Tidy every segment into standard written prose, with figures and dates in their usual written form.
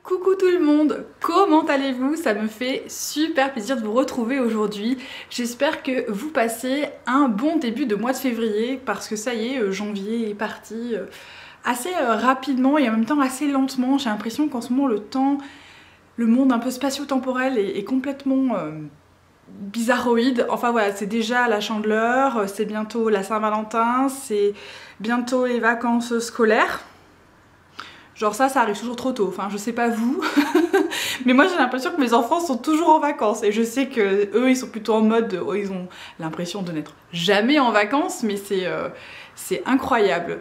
Coucou tout le monde, comment allez-vous? Ça me fait super plaisir de vous retrouver aujourd'hui. J'espère que vous passez un bon début de mois de février parce que ça y est, janvier est parti assez rapidement et en même temps assez lentement. J'ai l'impression qu'en ce moment le monde un peu spatio-temporel est complètement bizarroïde. Enfin voilà, c'est déjà la Chandeleur, c'est bientôt la Saint-Valentin, c'est bientôt les vacances scolaires. Genre ça arrive toujours trop tôt, enfin je sais pas vous, mais moi j'ai l'impression que mes enfants sont toujours en vacances et je sais que eux ils sont plutôt en mode, oh, ils ont l'impression de n'être jamais en vacances, mais c'est incroyable.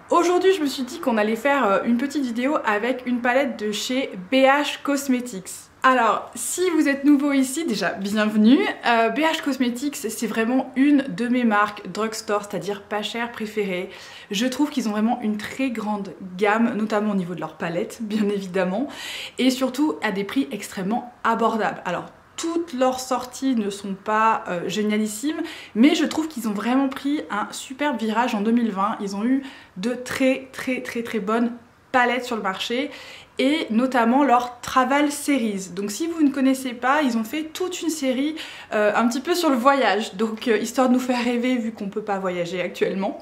Aujourd'hui je me suis dit qu'on allait faire une petite vidéo avec une palette de chez BH Cosmetics. Alors, si vous êtes nouveau ici, déjà bienvenue. BH Cosmetics, c'est vraiment une de mes marques drugstore, c'est-à-dire pas chère, préférées. Je trouve qu'ils ont vraiment une très grande gamme, notamment au niveau de leur palette, bien évidemment, et surtout à des prix extrêmement abordables. Alors, toutes leurs sorties ne sont pas génialissimes, mais je trouve qu'ils ont vraiment pris un superbe virage en 2020. Ils ont eu de très bonnes palettes sur le marché et notamment leur Travel Series. Donc si vous ne connaissez pas, ils ont fait toute une série un petit peu sur le voyage, donc histoire de nous faire rêver vu qu'on peut pas voyager actuellement.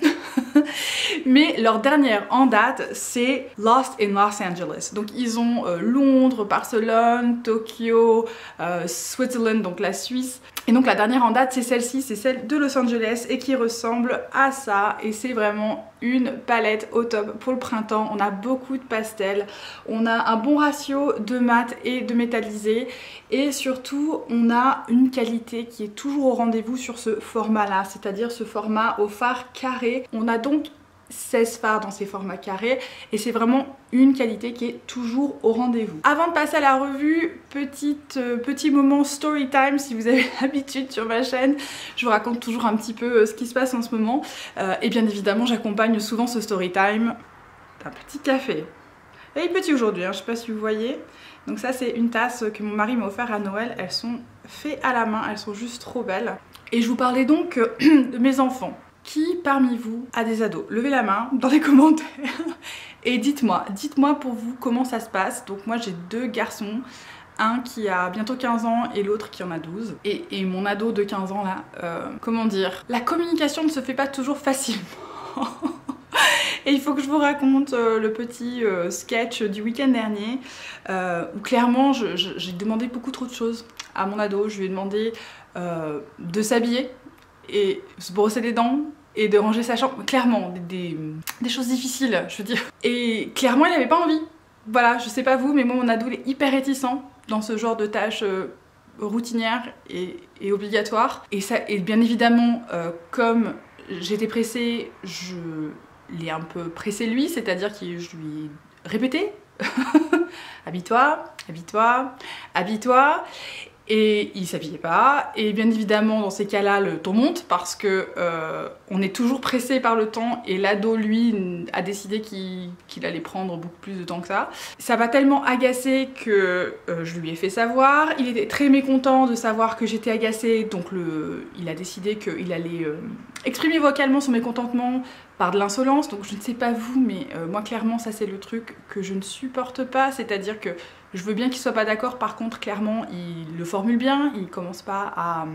Mais leur dernière en date c'est Lost in Los Angeles. Donc ils ont Londres, Barcelone, Tokyo, Switzerland, donc la Suisse. Et donc la dernière en date c'est celle-ci, c'est celle de Los Angeles et qui ressemble à ça, et c'est vraiment une palette au top pour le printemps. On a beaucoup de pastels, on a un bon ratio de mat et de métallisé et surtout on a une qualité qui est toujours au rendez-vous sur ce format là, c'est-à-dire ce format au fard carré. On a donc 16 fards dans ces formats carrés et c'est vraiment une qualité qui est toujours au rendez-vous. Avant de passer à la revue, petit moment story time si vous avez l'habitude sur ma chaîne. Je vous raconte toujours un petit peu ce qui se passe en ce moment et bien évidemment j'accompagne souvent ce story time d'un petit café. Elle est petit aujourd'hui, hein, je sais pas si vous voyez. Donc ça c'est une tasse que mon mari m'a offert à Noël. Elles sont faites à la main, elles sont juste trop belles. Et je vous parlais donc de mes enfants. Qui parmi vous a des ados? Levez la main dans les commentaires et dites-moi pour vous comment ça se passe. Donc moi j'ai deux garçons, un qui a bientôt 15 ans et l'autre qui en a 12. Et mon ado de 15 ans là, comment dire, la communication ne se fait pas toujours facilement. Et il faut que je vous raconte le petit sketch du week-end dernier où clairement j'ai demandé beaucoup trop de choses à mon ado. Je lui ai demandé de s'habiller et se brosser les dents et de ranger sa chambre, clairement des choses difficiles je veux dire, et clairement il n'avait pas envie. Voilà, je sais pas vous mais moi mon ado il est hyper réticent dans ce genre de tâches routinières et obligatoires, et bien évidemment comme j'étais pressée, je l'ai un peu pressé lui, c'est-à-dire que je lui ai répété habille-toi, habille-toi, habille-toi. Et il s'habillait pas, et bien évidemment dans ces cas-là le ton monte parce que on est toujours pressé par le temps et l'ado lui a décidé qu'il allait prendre beaucoup plus de temps que ça. Ça m'a tellement agacée que je lui ai fait savoir. Il était très mécontent de savoir que j'étais agacée, donc il a décidé qu'il allait exprimer vocalement son mécontentement par de l'insolence. Donc je ne sais pas vous mais moi clairement ça c'est le truc que je ne supporte pas, c'est-à-dire que je veux bien qu'il soit pas d'accord, par contre clairement il le formule bien, il commence pas à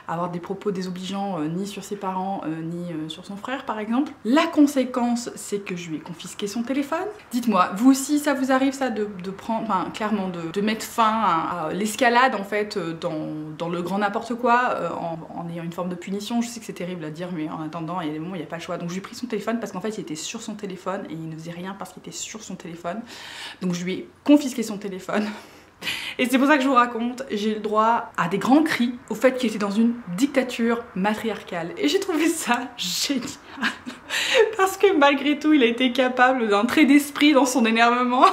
avoir des propos désobligeants ni sur ses parents ni sur son frère par exemple. La conséquence c'est que je lui ai confisqué son téléphone. Dites-moi, vous aussi ça vous arrive ça de prendre, enfin clairement de mettre fin à l'escalade en fait dans le grand n'importe quoi en ayant une forme de punition. Je sais que c'est terrible à dire mais en attendant il y a des moments où il n'y a pas le choix. Donc je lui ai pris son téléphone parce qu'en fait il était sur son téléphone et il ne faisait rien parce qu'il était sur son téléphone. Donc je lui ai confisqué son téléphone. Et c'est pour ça que je vous raconte, j'ai le droit à des grands cris au fait qu'il était dans une dictature matriarcale. Et j'ai trouvé ça génial. Parce que malgré tout, il a été capable d'un trait d'esprit dans son énervement.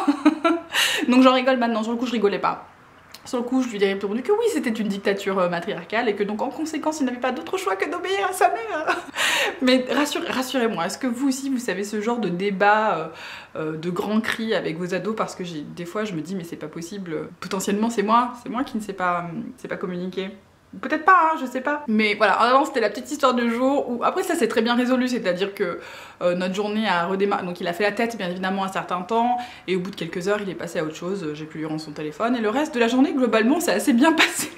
Donc j'en rigole maintenant, sur le coup je rigolais pas. Sur le coup, je lui ai répondu que oui, c'était une dictature matriarcale et que donc en conséquence, il n'avait pas d'autre choix que d'obéir à sa mère. Mais rassurez-moi, est-ce que vous aussi, vous savez ce genre de débat de grands cris avec vos ados? Parce que des fois, je me dis, mais c'est pas possible. Potentiellement, c'est moi qui ne sais pas communiquer. Peut-être pas, hein, je sais pas. Mais voilà, en avant c'était la petite histoire du jour où après ça c'est très bien résolu, c'est-à-dire que notre journée a redémarré. Donc il a fait la tête bien évidemment un certain temps et au bout de quelques heures il est passé à autre chose, j'ai pu lui rendre son téléphone et le reste de la journée globalement c'est assez bien passé.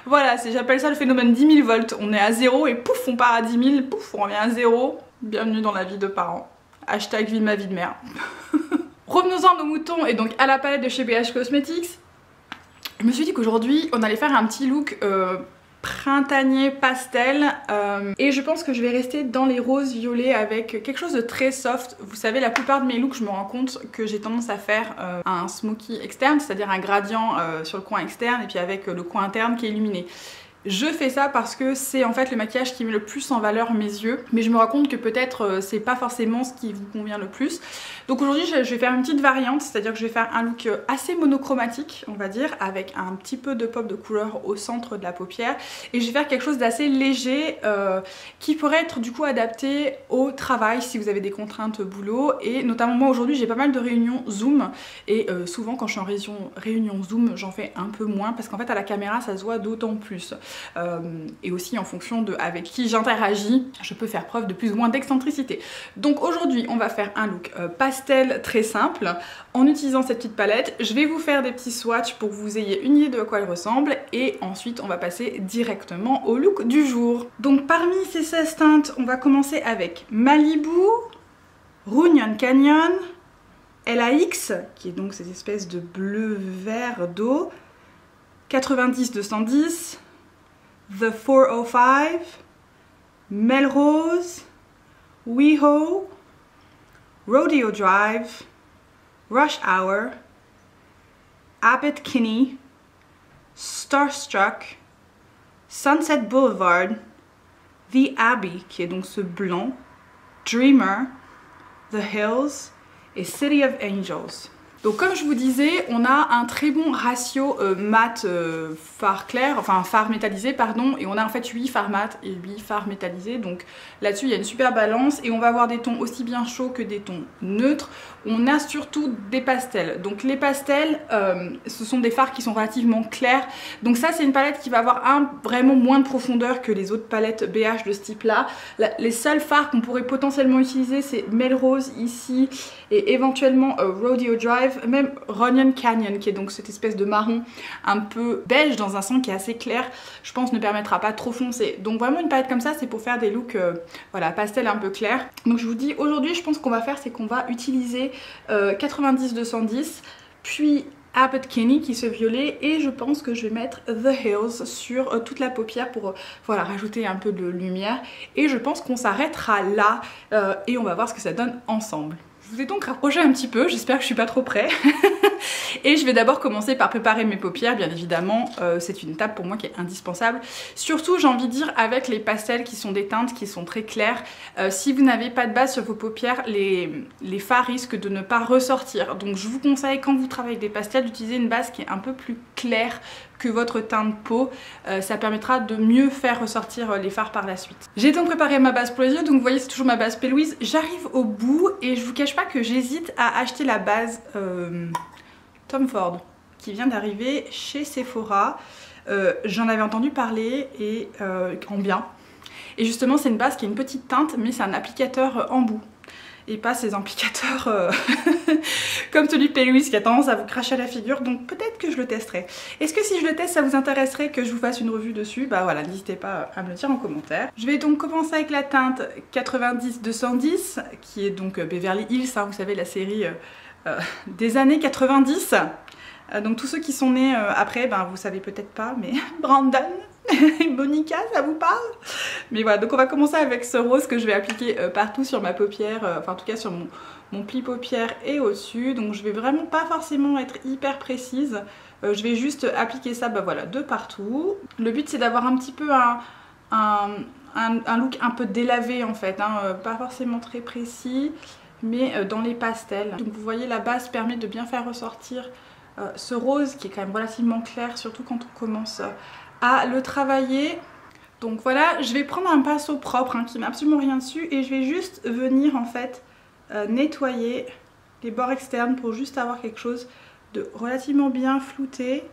Voilà, j'appelle ça le phénomène 10 000 volts. On est à 0 et pouf on part à 10 000, pouf on revient à 0. Bienvenue dans la vie de parents. Hashtag vie ma vie de mère. Revenons-en à nos moutons et donc à la palette de chez BH Cosmetics. Je me suis dit qu'aujourd'hui on allait faire un petit look printanier pastel et je pense que je vais rester dans les roses violets avec quelque chose de très soft. Vous savez, la plupart de mes looks je me rends compte que j'ai tendance à faire un smoky externe, c'est-à-dire un gradient sur le coin externe et puis avec le coin interne qui est illuminé. Je fais ça parce que c'est en fait le maquillage qui met le plus en valeur mes yeux, mais je me rends compte que peut-être c'est pas forcément ce qui vous convient le plus. Donc aujourd'hui je vais faire une petite variante, c'est-à-dire que je vais faire un look assez monochromatique on va dire, avec un petit peu de pop de couleur au centre de la paupière, et je vais faire quelque chose d'assez léger qui pourrait être du coup adapté au travail si vous avez des contraintes boulot, et notamment moi aujourd'hui j'ai pas mal de réunions Zoom et souvent quand je suis en réunion Zoom j'en fais un peu moins parce qu'en fait à la caméra ça se voit d'autant plus. Et aussi en fonction de avec qui j'interagis, je peux faire preuve de plus ou moins d'excentricité. Donc aujourd'hui on va faire un look pastel très simple en utilisant cette petite palette. Je vais vous faire des petits swatchs pour que vous ayez une idée de à quoi elle ressemble et ensuite on va passer directement au look du jour. Donc parmi ces 16 teintes, on va commencer avec Malibu, Runyon Canyon, LAX qui est donc cette espèce de bleu vert d'eau, 90-210, The 405, Melrose, WeHo, Rodeo Drive, Rush Hour, Abbot Kinney, Starstruck, Sunset Boulevard, The Abbey qui est donc ce blanc, Dreamer, The Hills et City of Angels. Donc comme je vous disais, on a un très bon ratio mat fard clair, enfin fard métallisé pardon, et on a en fait 8 fards mat et 8 fards métallisés, donc là-dessus il y a une super balance et on va avoir des tons aussi bien chauds que des tons neutres. On a surtout des pastels, donc les pastels ce sont des fards qui sont relativement clairs, donc ça c'est une palette qui va avoir vraiment moins de profondeur que les autres palettes BH de ce type là. Les seuls fards qu'on pourrait potentiellement utiliser c'est Melrose ici et éventuellement Rodeo Drive, même Runyon Canyon qui est donc cette espèce de marron un peu beige dans un sang qui est assez clair, je pense ne permettra pas trop foncé. Donc vraiment une palette comme ça c'est pour faire des looks voilà, pastel un peu clair. Donc je vous dis aujourd'hui je pense qu'on va faire c'est qu'on va utiliser 90-210 puis Abbot Kinney qui est ce violet et je pense que je vais mettre The Hills sur toute la paupière pour voilà, rajouter un peu de lumière et je pense qu'on s'arrêtera là et on va voir ce que ça donne ensemble. Je vous ai donc rapproché un petit peu, j'espère que je suis pas trop près. Et je vais d'abord commencer par préparer mes paupières, bien évidemment, c'est une étape pour moi qui est indispensable. Surtout j'ai envie de dire avec les pastels qui sont des teintes qui sont très claires, si vous n'avez pas de base sur vos paupières, les fards risquent de ne pas ressortir. Donc je vous conseille quand vous travaillez avec des pastels d'utiliser une base qui est un peu plus claire que votre teint de peau, ça permettra de mieux faire ressortir les fards par la suite. J'ai donc préparé ma base pour les yeux, donc vous voyez c'est toujours ma base P. Louise. J'arrive au bout et je vous cache pas que j'hésite à acheter la base Tom Ford qui vient d'arriver chez Sephora. J'en avais entendu parler et en bien. Et justement c'est une base qui a une petite teinte mais c'est un applicateur en bout. Et pas ces applicateurs comme celui de P. Louise qui a tendance à vous cracher à la figure, donc peut-être que je le testerai. Est-ce que si je le teste ça vous intéresserait que je vous fasse une revue dessus? Bah voilà, n'hésitez pas à me le dire en commentaire. Je vais donc commencer avec la teinte 90-210 qui est donc Beverly Hills, hein, vous savez la série des années 90. Donc tous ceux qui sont nés après, ben vous savez peut-être pas, mais Brandon et Monica, ça vous parle? Mais voilà, donc on va commencer avec ce rose que je vais appliquer partout sur ma paupière, enfin en tout cas sur mon pli paupière et au-dessus. Donc je vais vraiment pas forcément être hyper précise, je vais juste appliquer ça bah voilà, de partout. Le but c'est d'avoir un petit peu un look un peu délavé en fait, hein, pas forcément très précis, mais dans les pastels. Donc vous voyez la base permet de bien faire ressortir ce rose qui est quand même relativement clair, surtout quand on commence à le travailler. Donc voilà, je vais prendre un pinceau propre hein, qui n'a absolument rien dessus et je vais juste venir en fait nettoyer les bords externes pour juste avoir quelque chose de relativement bien flouté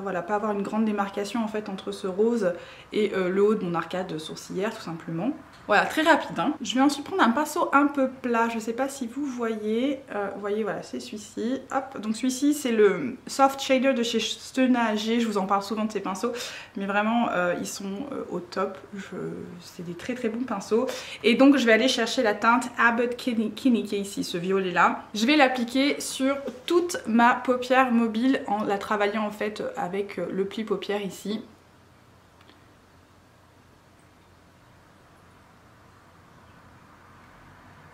Voilà, pas avoir une grande démarcation en fait entre ce rose et le haut de mon arcade sourcilière tout simplement. Voilà, très rapide hein. Je vais ensuite prendre un pinceau un peu plat, je sais pas si vous voyez, voilà c'est celui-ci. Hop, donc celui-ci c'est le Soft Shader de chez Stena AG, je vous en parle souvent de ces pinceaux, mais vraiment ils sont au top, c'est des très bons pinceaux. Et donc je vais aller chercher la teinte Abbott Kinney qui est ici, ce violet là. Je vais l'appliquer sur toute ma paupière mobile en la travaillant en fait avec le pli paupière ici.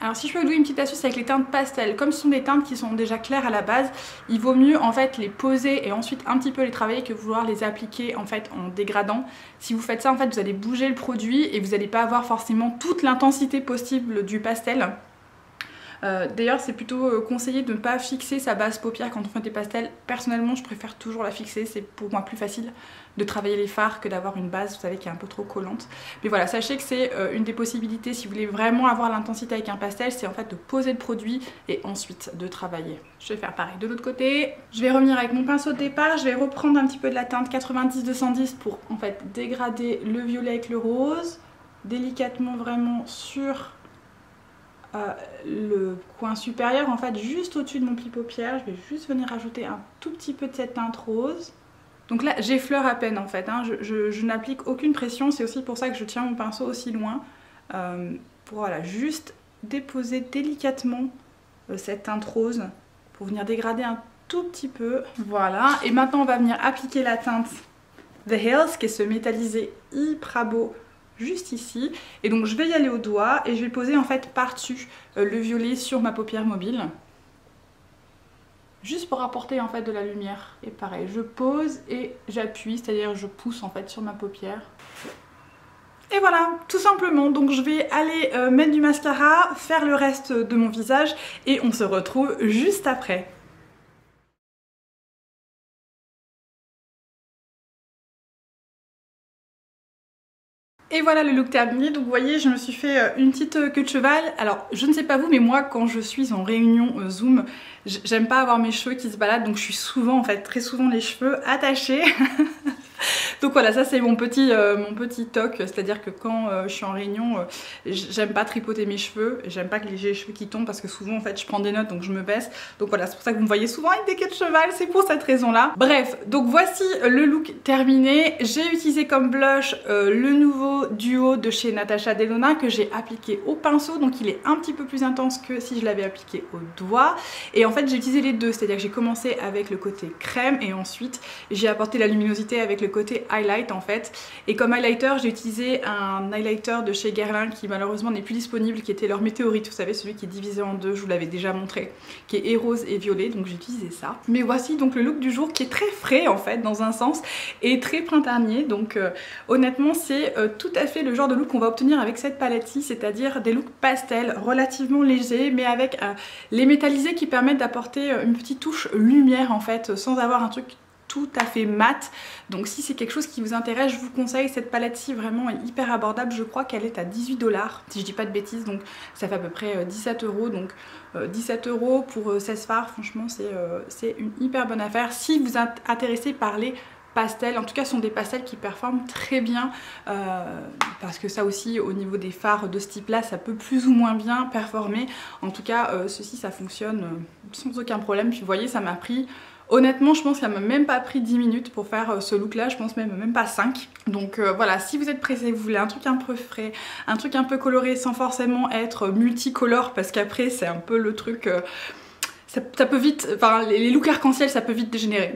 Alors si je peux vous donner une petite astuce avec les teintes pastel, comme ce sont des teintes qui sont déjà claires à la base, il vaut mieux en fait les poser et ensuite un petit peu les travailler que vouloir les appliquer en fait en dégradant. Si vous faites ça en fait vous allez bouger le produit et vous n'allez pas avoir forcément toute l'intensité possible du pastel. D'ailleurs c'est plutôt conseillé de ne pas fixer sa base paupière quand on fait des pastels. Personnellement je préfère toujours la fixer, c'est pour moi plus facile de travailler les fards que d'avoir une base vous savez qui est un peu trop collante. Mais voilà, sachez que c'est une des possibilités si vous voulez vraiment avoir l'intensité avec un pastel, c'est en fait de poser le produit et ensuite de travailler. Je vais faire pareil de l'autre côté. Je vais revenir avec mon pinceau de départ, je vais reprendre un petit peu de la teinte 90-210 pour en fait dégrader le violet avec le rose, délicatement vraiment sur le coin supérieur en fait juste au-dessus de mon pli paupière. Je vais juste venir ajouter un tout petit peu de cette teinte rose. Donc là j'effleure à peine en fait hein. Je n'applique aucune pression, c'est aussi pour ça que je tiens mon pinceau aussi loin pour voilà juste déposer délicatement cette teinte rose pour venir dégrader un tout petit peu. Voilà, et maintenant on va venir appliquer la teinte The Hills qui est ce métallisé hyper beau juste ici. Et donc je vais y aller au doigt et je vais poser en fait par-dessus le violet sur ma paupière mobile. Juste pour apporter en fait de la lumière. Et pareil, je pose et j'appuie, c'est-à-dire je pousse en fait sur ma paupière. Et voilà, tout simplement. Donc je vais aller mettre du mascara, faire le reste de mon visage et on se retrouve juste après. Et voilà le look terminé, donc vous voyez je me suis fait une petite queue de cheval. Alors je ne sais pas vous mais moi quand je suis en réunion Zoom, j'aime pas avoir mes cheveux qui se baladent, donc je suis souvent en fait très souvent les cheveux attachés. Donc voilà, ça c'est mon petit toc, c'est-à-dire que quand je suis en réunion, j'aime pas tripoter mes cheveux, j'aime pas que j'ai les cheveux qui tombent parce que souvent en fait je prends des notes donc je me baisse. Donc voilà, c'est pour ça que vous me voyez souvent avec des queues de cheval, c'est pour cette raison-là. Bref, donc voici le look terminé. J'ai utilisé comme blush le nouveau duo de chez Natasha Denona que j'ai appliqué au pinceau, donc il est un petit peu plus intense que si je l'avais appliqué au doigt. Et en fait j'ai utilisé les deux, c'est-à-dire que j'ai commencé avec le côté crème et ensuite j'ai apporté la luminosité avec le côté highlight en fait. Et comme highlighter j'ai utilisé un highlighter de chez Guerlain qui malheureusement n'est plus disponible, qui était leur météorite, vous savez celui qui est divisé en deux, je vous l'avais déjà montré, qui est rose et violet, donc j'ai utilisé ça. Mais voici donc le look du jour qui est très frais en fait dans un sens et très printanier, donc honnêtement c'est tout à fait le genre de look qu'on va obtenir avec cette palette-ci, c'est-à-dire des looks pastels relativement légers mais avec les métallisés qui permettent d'apporter une petite touche lumière en fait sans avoir un truc tout à fait mat. Donc si c'est quelque chose qui vous intéresse, je vous conseille cette palette-ci, vraiment hyper abordable. Je crois qu'elle est à 18 $, si je dis pas de bêtises, donc ça fait à peu près 17 €. Donc 17 € pour 16 fards, franchement c'est une hyper bonne affaire si vous êtes intéressé par les pastels. En tout cas ce sont des pastels qui performent très bien parce que ça aussi au niveau des fards de ce type là ça peut plus ou moins bien performer. En tout cas ceci ça fonctionne sans aucun problème. Puis vous voyez ça m'a pris, honnêtement je pense que ça m'a même pas pris 10 minutes pour faire ce look là, je pense même pas 5. Donc voilà, si vous êtes pressé, vous voulez un truc un peu frais, un truc un peu coloré sans forcément être multicolore parce qu'après c'est un peu le truc... ça peut vite, enfin les looks arc-en-ciel ça peut vite dégénérer.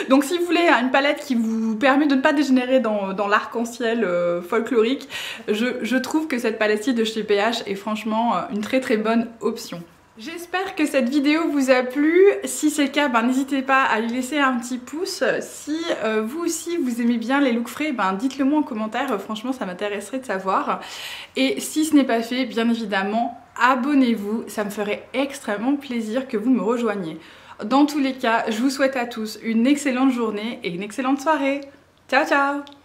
Donc si vous voulez une palette qui vous permet de ne pas dégénérer dans l'arc-en-ciel folklorique, je trouve que cette palette-ci de chez PH est franchement une très bonne option. J'espère que cette vidéo vous a plu. Si c'est le cas, n'hésitez pas à lui laisser un petit pouce. Si vous aussi vous aimez bien les looks frais, dites-le moi en commentaire, franchement ça m'intéresserait de savoir. Et si ce n'est pas fait, bien évidemment, abonnez-vous, ça me ferait extrêmement plaisir que vous me rejoigniez. Dans tous les cas, je vous souhaite à tous une excellente journée et une excellente soirée. Ciao ciao!